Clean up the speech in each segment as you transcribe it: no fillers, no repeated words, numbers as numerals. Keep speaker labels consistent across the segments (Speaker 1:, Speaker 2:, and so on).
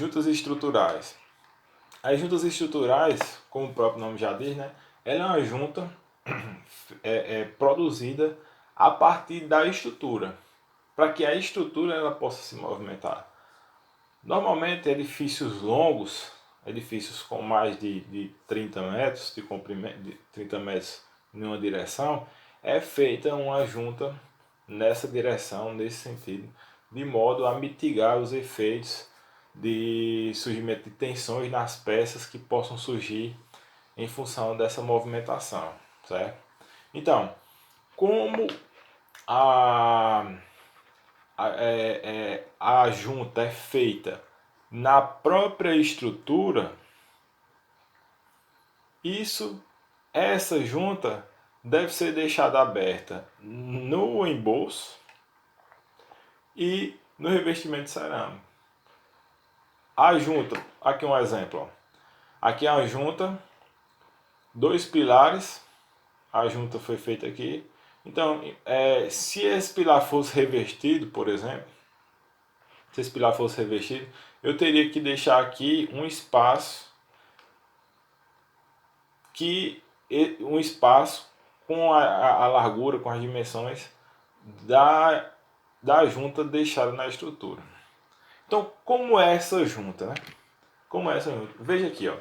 Speaker 1: juntas estruturais. As juntas estruturais, como o próprio nome já diz, né? Ela é uma junta produzida a partir da estrutura, para que a estrutura ela possa se movimentar. Normalmente edifícios longos, edifícios com mais de 30 metros de comprimento, de 30 metros em uma direção, é feita uma junta nessa direção, nesse sentido, de modo a mitigar os efeitos de surgimento de tensões nas peças que possam surgir em função dessa movimentação, certo? Então, como a, a junta é feita na própria estrutura, essa junta deve ser deixada aberta no embolso e no revestimento cerâmico. A junta, aqui um exemplo, ó. Aqui é a junta, 2 pilares, a junta foi feita aqui. Então, se esse pilar fosse revestido, por exemplo, se esse pilar fosse revestido, eu teria que deixar aqui um espaço com a largura, com as dimensões da junta deixada na estrutura. Então, como é essa junta, né? Como é essa junta? Veja aqui, ó.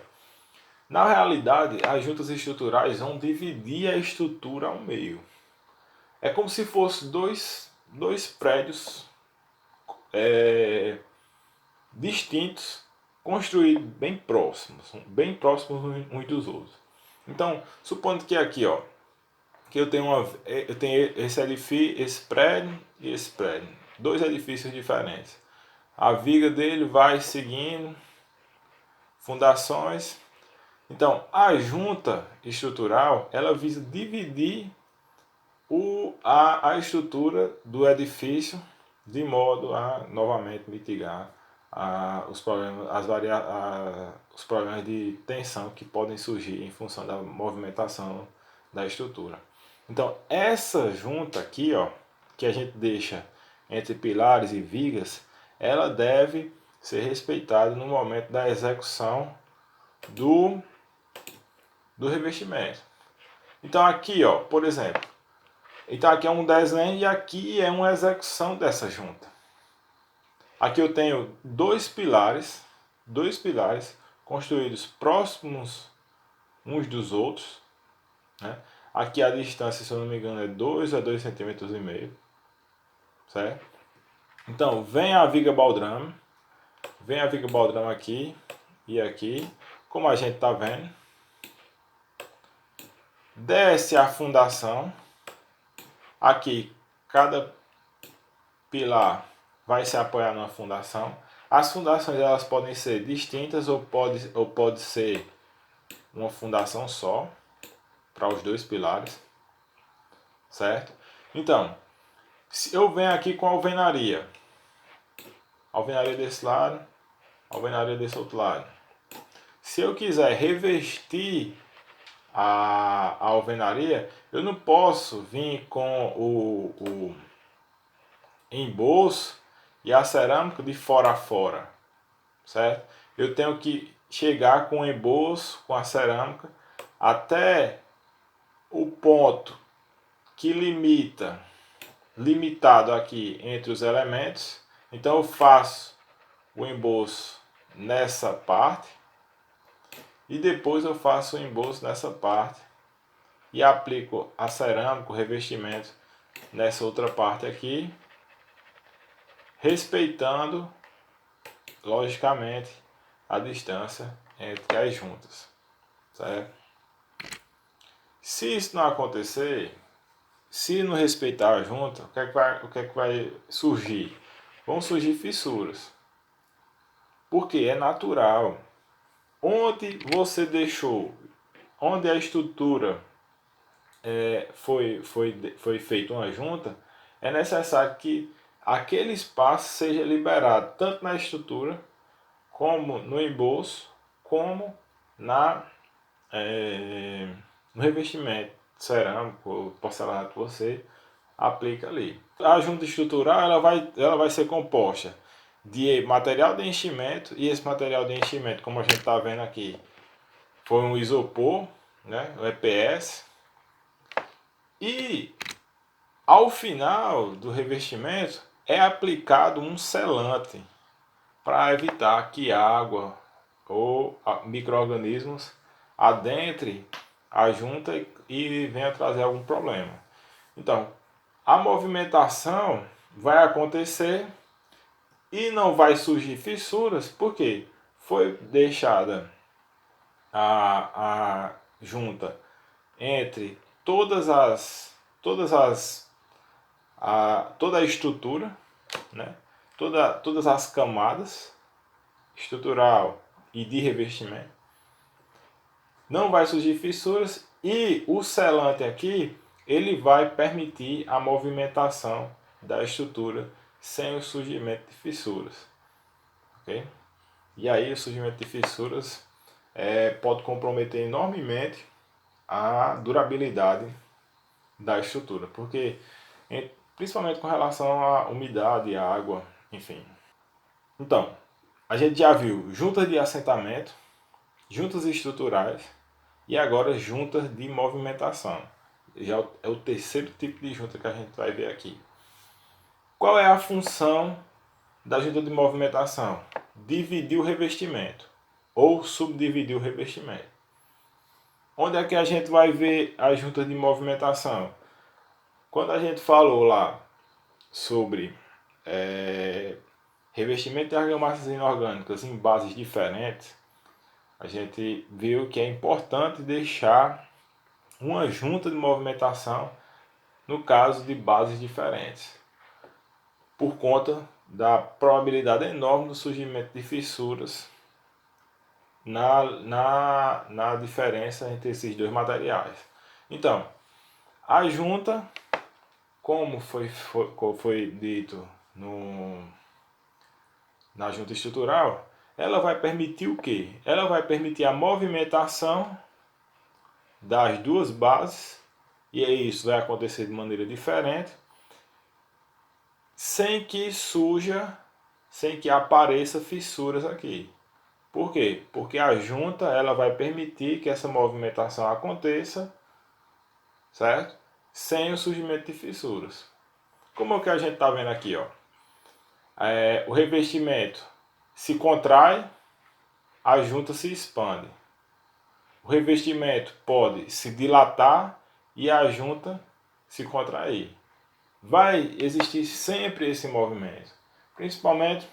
Speaker 1: Na realidade, as juntas estruturais vão dividir a estrutura ao meio. É como se fossem dois prédios distintos, construídos bem próximos uns dos outros. Então, supondo que aqui, ó, que eu tenho esse edifício, esse prédio e esse prédio, 2 edifícios diferentes. A viga dele vai seguindo fundações. Então, a junta estrutural, ela visa dividir a estrutura do edifício de modo a novamente mitigar os problemas de tensão que podem surgir em função da movimentação da estrutura. Então, essa junta aqui, ó, que a gente deixa entre pilares e vigas, ela deve ser respeitada no momento da execução do revestimento. Então aqui, ó, por exemplo, então aqui é um desenho e aqui é uma execução dessa junta. Aqui eu tenho dois pilares construídos próximos uns dos outros, né? Aqui a distância, se eu não me engano, é 2 a 2,5 cm, certo? Então vem a viga baldrame aqui e aqui, como a gente está vendo. Desce a fundação. Aqui cada pilar vai se apoiar numa fundação. As fundações elas podem ser distintas ou pode ser uma fundação só para os dois pilares, certo? Então, se eu venho aqui com a alvenaria desse lado, alvenaria desse outro lado. Se eu quiser revestir a alvenaria, eu não posso vir com o embolso e a cerâmica de fora a fora, certo? Eu tenho que chegar com o embolso, com a cerâmica, até o ponto que limitado aqui entre os elementos. Então eu faço o embolso nessa parte e depois eu faço o embolso nessa parte e aplico a cerâmica, o revestimento nessa outra parte aqui, respeitando logicamente a distância entre as juntas, certo? Se isso não acontecer, se não respeitar a junta, o que é que vai surgir? Vão surgir fissuras, porque é natural. Onde você deixou, onde a estrutura foi feita uma junta, é necessário que aquele espaço seja liberado, tanto na estrutura, como no embolso, como no revestimento cerâmico ou porcelanato que você aplica ali. A junta estrutural ela vai ser composta de material de enchimento, e esse material de enchimento, como a gente está vendo aqui, foi um isopor, né, o EPS, e ao final do revestimento é aplicado um selante para evitar que água ou micro-organismos adentre a junta e venha trazer algum problema. Então, a movimentação vai acontecer e não vai surgir fissuras, porque foi deixada a junta entre toda a estrutura, né? Todas as camadas estrutural e de revestimento. Não vai surgir fissuras e o selante aqui ele vai permitir a movimentação da estrutura sem o surgimento de fissuras, ok? E aí o surgimento de fissuras pode comprometer enormemente a durabilidade da estrutura, porque principalmente com relação à umidade, à água, enfim. Então, a gente já viu juntas de assentamento, juntas estruturais e agora juntas de movimentação. Já é o terceiro tipo de junta que a gente vai ver aqui. Qual é a função da junta de movimentação? Dividir o revestimento ou subdividir o revestimento. Onde é que a gente vai ver as juntas de movimentação? Quando a gente falou lá sobre revestimento de argamassas inorgânicas em bases diferentes, a gente viu que é importante deixar uma junta de movimentação no caso de bases diferentes, por conta da probabilidade enorme do surgimento de fissuras na diferença entre esses dois materiais. Então, a junta, como foi dito na junta estrutural, ela vai permitir o quê? Ela vai permitir a movimentação das duas bases, e aí isso vai acontecer de maneira diferente, sem que sem que apareça fissuras aqui. Por quê? Porque a junta ela vai permitir que essa movimentação aconteça, certo? Sem o surgimento de fissuras. Como é o que a gente está vendo aqui, ó. O revestimento se contrai, a junta se expande. O revestimento pode se dilatar e a junta se contrair. Vai existir sempre esse movimento, principalmente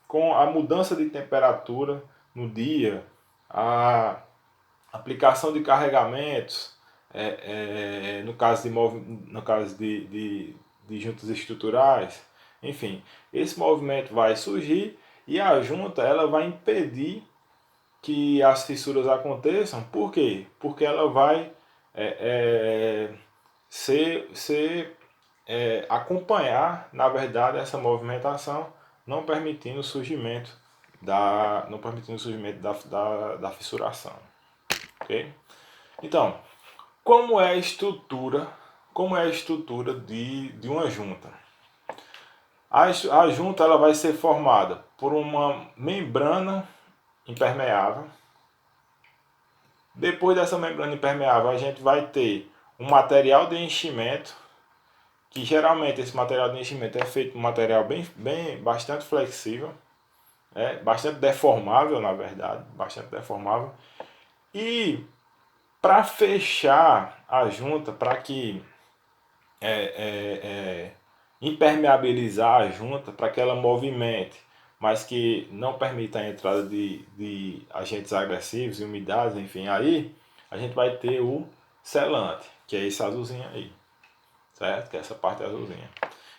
Speaker 1: com a mudança de temperatura no dia, a aplicação de carregamentos, no caso de juntas estruturais, enfim, esse movimento vai surgir e a junta ela vai impedir que as fissuras aconteçam. Por quê? Porque ela vai acompanhar, na verdade, essa movimentação, não permitindo o surgimento da fissuração. Okay? Então, como é a estrutura de uma junta? A junta ela vai ser formada por uma membrana impermeável. Depois dessa membrana impermeável, a gente vai ter um material de enchimento, que geralmente esse material de enchimento é feito de um material bastante flexível, bastante deformável, na verdade, bastante deformável. E para fechar a junta, para que impermeabilizar a junta, para que ela movimente, mas que não permita a entrada de agentes agressivos e umidades, enfim, aí a gente vai ter o selante, que é esse azulzinho aí, certo? Que é essa parte azulzinha.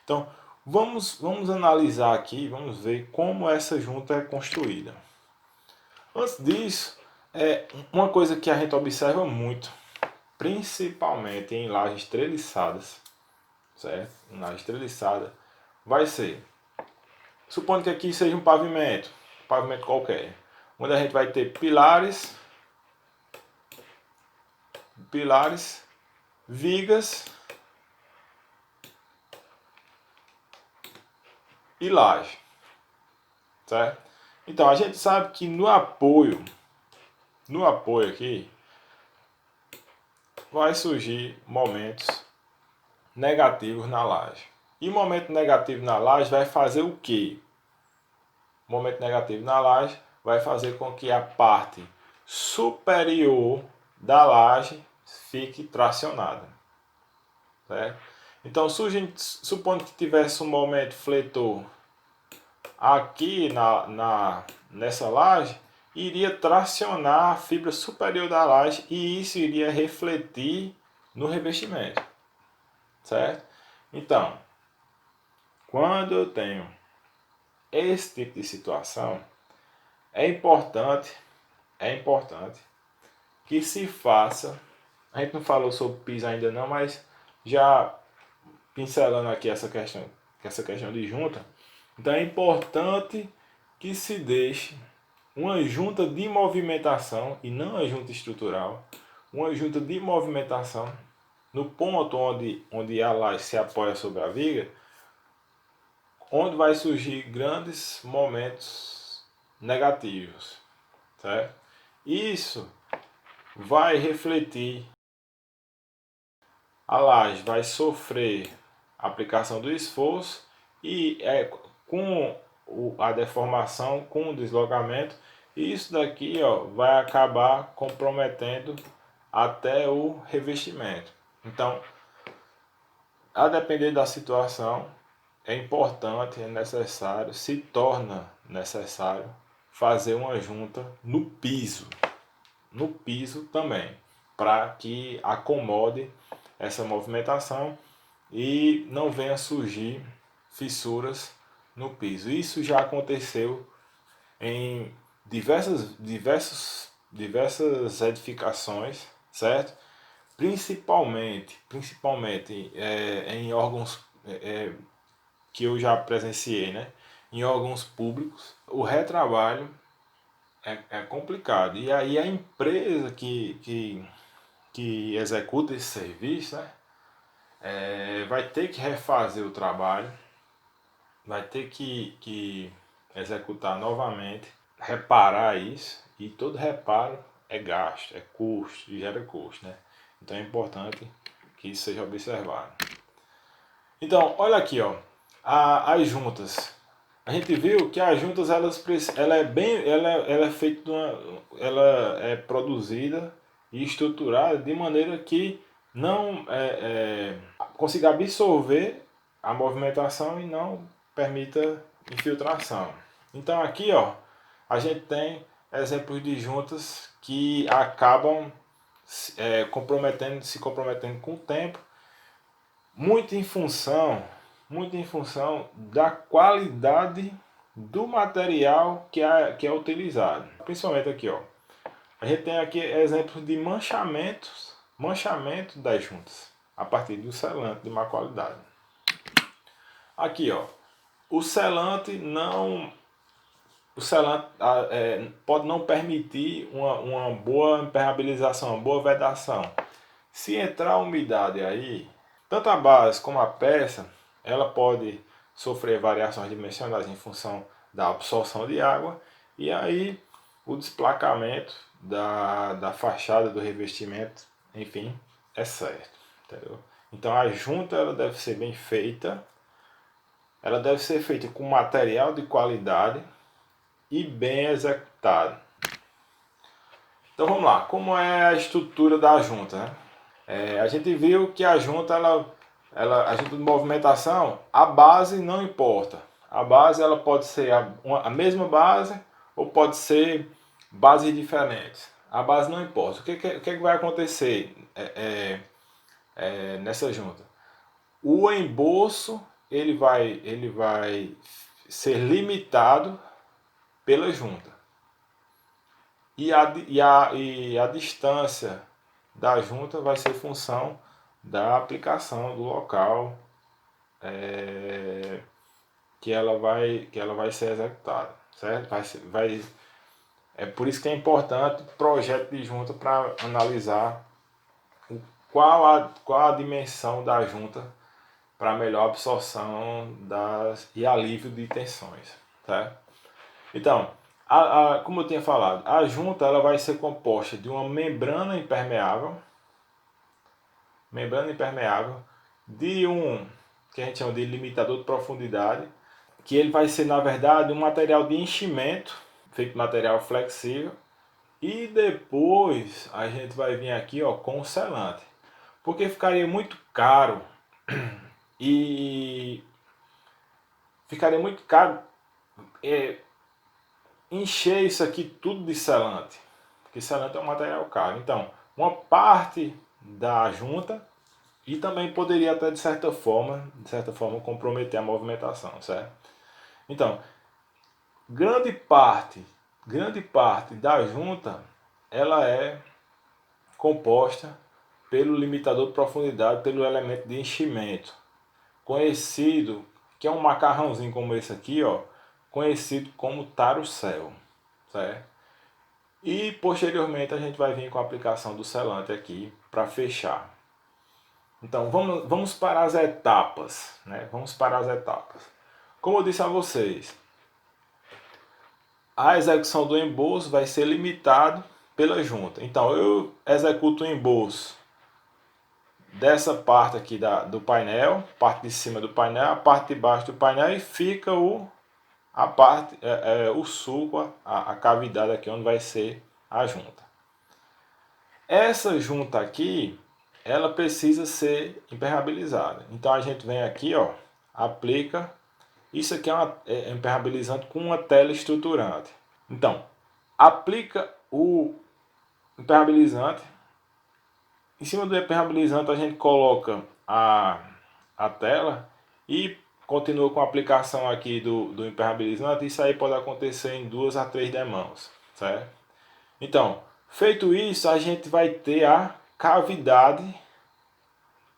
Speaker 1: Então, vamos analisar aqui, vamos ver como essa junta é construída. Antes disso, uma coisa que a gente observa muito, principalmente em lajes treliçadas, certo? Em laje treliçada, vai ser, supondo que aqui seja um pavimento qualquer, onde a gente vai ter pilares, vigas e laje. certo? Então a gente sabe que no apoio aqui, vai surgir momentos negativos na laje. E momento negativo na laje vai fazer o quê? Momento negativo na laje vai fazer com que a parte superior da laje fique tracionada, certo? Então, supondo que tivesse um momento fletor aqui nessa laje, iria tracionar a fibra superior da laje e isso iria refletir no revestimento, certo? Então, quando eu tenho esse tipo de situação, é importante que se faça. A gente não falou sobre piso ainda não, mas já pincelando aqui essa questão de junta. Então é importante que se deixe uma junta de movimentação e não a junta estrutural, uma junta de movimentação no ponto onde a laje se apoia sobre a viga, onde vai surgir grandes momentos negativos, certo? Isso vai refletir, a laje vai sofrer a aplicação do esforço e com a deformação, com o deslocamento, isso daqui vai acabar comprometendo até o revestimento. Então, a depender da situação, é importante, é necessário, se torna necessário fazer uma junta no piso também, para que acomode essa movimentação e não venha surgir fissuras no piso. Isso já aconteceu em diversas edificações, certo? Principalmente em órgãos que eu já presenciei, né? Em órgãos públicos, o retrabalho é complicado. E aí a empresa que executa esse serviço, né? Vai ter que refazer o trabalho, vai ter que executar novamente, reparar isso, e todo reparo é gasto, é custo e gera custo, né? Então é importante que isso seja observado. Então, olha aqui, ó, as juntas. A gente viu que as juntas ela é feita ela é produzida e estruturada de maneira que não consiga absorver a movimentação e não permita infiltração. Então aqui, ó, a gente tem exemplos de juntas que acabam se comprometendo com o tempo, muito em função da qualidade do material que é utilizado. Principalmente aqui, ó, a gente tem aqui exemplos de manchamento das juntas a partir do selante de má qualidade. Aqui, ó, o selante pode não permitir uma boa impermeabilização, uma boa vedação. Se entrar umidade aí, tanto a base como a peça, ela pode sofrer variações dimensionais em função da absorção de água e aí o desplacamento da fachada do revestimento, enfim, é certo, entendeu? Então a junta ela deve ser bem feita, ela deve ser feita com material de qualidade e bem executado. Então vamos lá, como é a estrutura da junta, né? A gente viu que a junta, a junta de movimentação, a base não importa. A base ela pode ser a mesma base ou pode ser bases diferentes. A base não importa. O que vai acontecer nessa junta? O embolso ele vai ser limitado pela junta. E a distância da junta vai ser função da aplicação do local que ela vai ser executada, certo? É por isso que é importante o projeto de junta para analisar qual a dimensão da junta para melhor absorção e alívio de tensões, certo? Então, como eu tinha falado, a junta ela vai ser composta de uma membrana impermeável, de um que a gente chama de limitador de profundidade, que ele vai ser na verdade um material de enchimento, feito de material flexível, e depois a gente vai vir aqui ó, com o selante, porque ficaria muito caro e ficaria muito caro é, encher isso aqui tudo de selante, porque selante é um material caro. Então, uma parte da junta e também poderia até de certa forma comprometer a movimentação, certo? Então, grande parte da junta, ela é composta pelo limitador de profundidade, pelo elemento de enchimento, conhecido, que é um macarrãozinho como esse aqui, ó, conhecido como tarucel, certo? E posteriormente a gente vai vir com a aplicação do selante aqui para fechar. Então vamos para as etapas, né? Vamos para as etapas. Como eu disse a vocês, a execução do embolso vai ser limitado pela junta. Então eu executo o embolso dessa parte aqui do painel, parte de cima do painel, a parte de baixo do painel e fica o sulco, a cavidade aqui onde vai ser a junta. Essa junta aqui, ela precisa ser impermeabilizada. Então a gente vem aqui, ó, aplica. Isso aqui é impermeabilizante com uma tela estruturante. Então, aplica o impermeabilizante. Em cima do impermeabilizante a gente coloca a tela e continua com a aplicação aqui do impermeabilizante. Isso aí pode acontecer em 2 a 3 demãos, certo? Então, feito isso, a gente vai ter a cavidade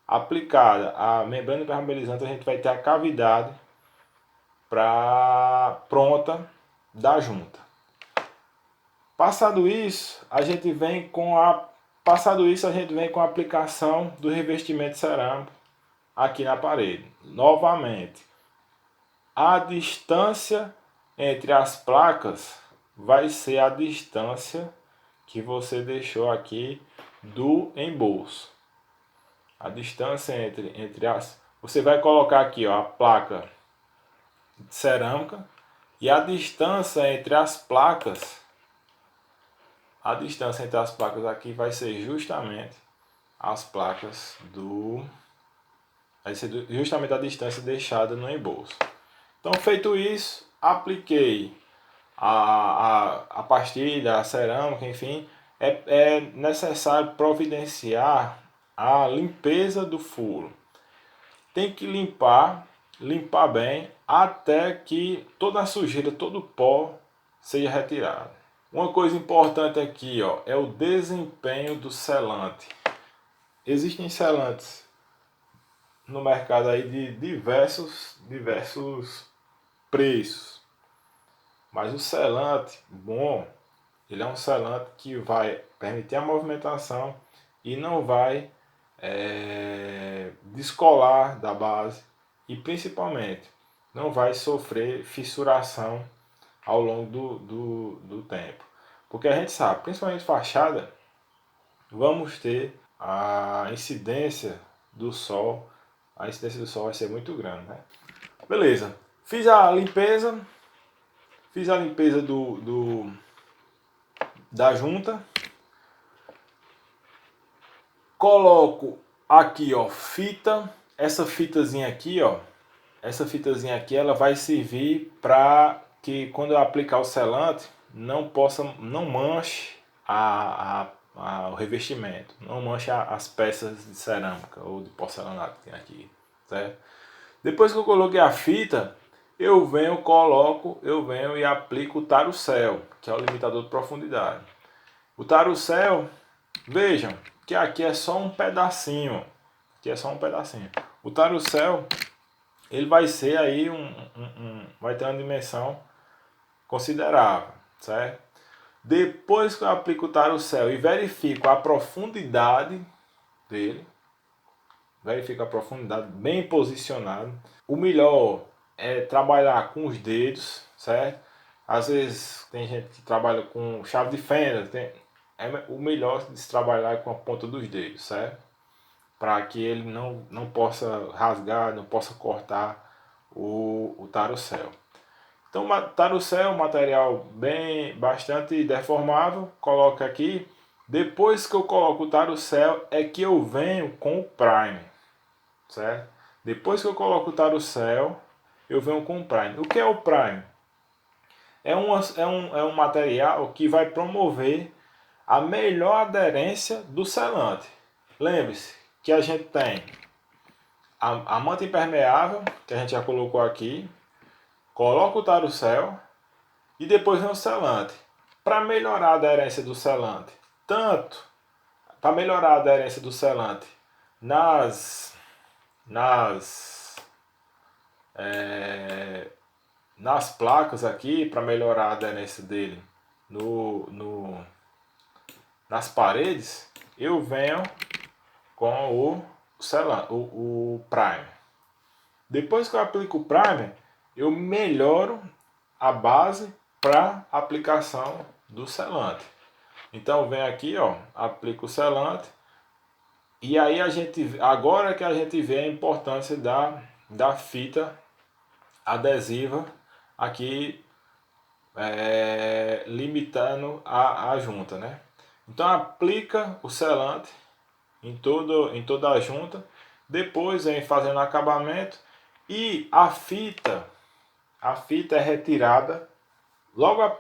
Speaker 1: aplicada. A membrana impermeabilizante, a gente vai ter a cavidade pronta da junta. Passado isso, a gente vem com a aplicação do revestimento cerâmico aqui na parede. Novamente, a distância entre as placas vai ser a distância que você deixou aqui do embolso. A distância entre as... Você vai colocar aqui ó, a placa de cerâmica e a distância entre as placas... A distância entre as placas aqui vai ser justamente as placas do... Vai ser justamente a distância deixada no embolso. Então, feito isso, apliquei a pastilha, a cerâmica, enfim, é necessário providenciar a limpeza do furo. Tem que limpar bem, até que toda a sujeira, todo o pó seja retirado. Uma coisa importante aqui, ó, é o desempenho do selante. Existem selantes no mercado aí de diversos preços. Mas o selante bom, ele é um selante que vai permitir a movimentação e não vai descolar da base e principalmente não vai sofrer fissuração ao longo do tempo. Porque a gente sabe, principalmente fachada, vamos ter a incidência do sol. A incidência do sol vai ser muito grande, né? Beleza, fiz a limpeza da junta, coloco aqui ó, fita, essa fitazinha aqui ó, ela vai servir para que quando eu aplicar o selante não manche o revestimento, não manche as peças de cerâmica ou de porcelanato que tem aqui, certo? Depois que eu coloquei a fita, eu venho e aplico o tarucel, que é o limitador de profundidade. O tarucel, vejam que aqui é só um pedacinho. O tarucel, ele vai ser aí vai ter uma dimensão considerável, certo? Depois que eu aplico o tarucel e verifico a profundidade dele, bem posicionado. O melhor é trabalhar com os dedos, certo? Às vezes tem gente que trabalha com chave de fenda, o melhor de se trabalhar é com a ponta dos dedos, certo? Para que ele não possa rasgar, não possa cortar o tarucel. Então, tarucel é um material bastante deformável, coloca aqui. Depois que eu coloco o tarucel é que eu venho com o primer, certo? Depois que eu coloco o tarucel, eu venho com o primer. O que é o primer? É um material que vai promover a melhor aderência do selante. Lembre-se que a gente tem a manta impermeável, que a gente já colocou aqui, coloca o tarucel e depois vem o selante. Para melhorar a aderência do selante, tanto para melhorar a aderência do selante nas nas placas aqui, para melhorar a aderência dele nas paredes, eu venho com o primer. Depois que eu aplico o primer, eu melhoro a base para aplicação do selante. Então vem aqui, ó, aplico o selante e aí agora que a gente vê a importância da fita adesiva aqui, limitando a junta, né? Então aplica o selante em toda a junta, depois vem fazendo acabamento e a fita é retirada logo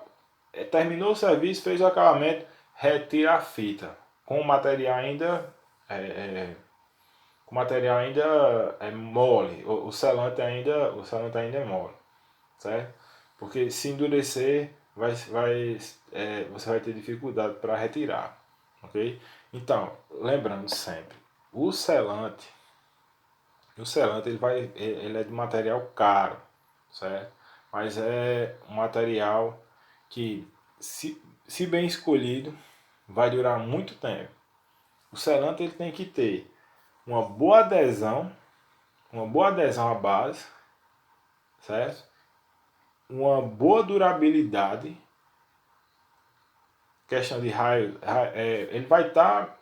Speaker 1: terminou o serviço, fez o acabamento, retira a fita com o material ainda mole, o selante ainda é mole, certo? Porque se endurecer você vai ter dificuldade para retirar, ok? Então, lembrando sempre, o selante ele é de material caro, certo? Mas é um material que, se bem escolhido, vai durar muito tempo. O selante ele tem que ter uma boa adesão à base, certo? Uma boa durabilidade, questão de ele vai estar,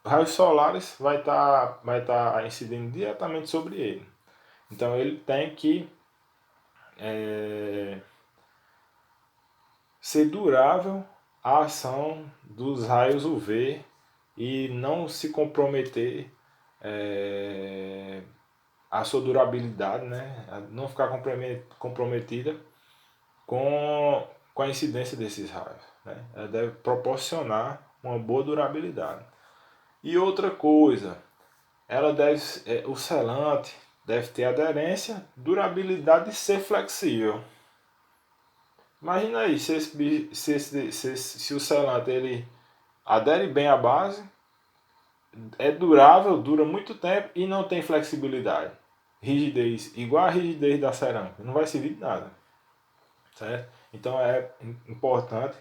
Speaker 1: raios solares vai tá incidindo diretamente sobre ele. Então ele tem que ser durável a ação dos raios UV e não se comprometer a sua durabilidade, né? Não ficar comprometida com a incidência desses raios, né? Ela deve proporcionar uma boa durabilidade. E outra coisa, o selante deve ter aderência, durabilidade e ser flexível. Imagina aí, se o selante ele adere bem à base, é durável, dura muito tempo e não tem flexibilidade. Rigidez, igual a rigidez da cerâmica, não vai servir de nada, certo? Então é importante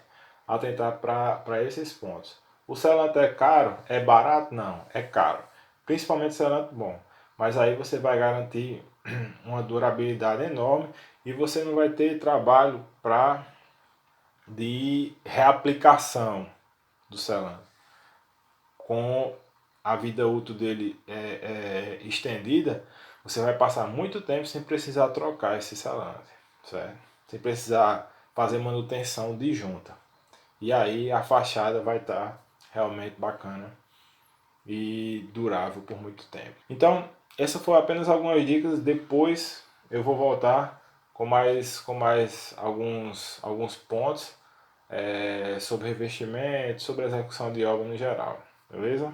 Speaker 1: atentar para esses pontos. O selante é caro? É barato? Não, é caro. Principalmente selante bom. Mas aí você vai garantir uma durabilidade enorme e você não vai ter trabalho de reaplicação do selante. Com a vida útil dele estendida, você vai passar muito tempo sem precisar trocar esse selante, certo? Sem precisar fazer manutenção de junta. E aí a fachada vai estar realmente bacana e durável por muito tempo. Então, essas foram apenas algumas dicas. Depois eu vou voltar com mais alguns pontos sobre revestimento, sobre execução de obra no geral. Beleza?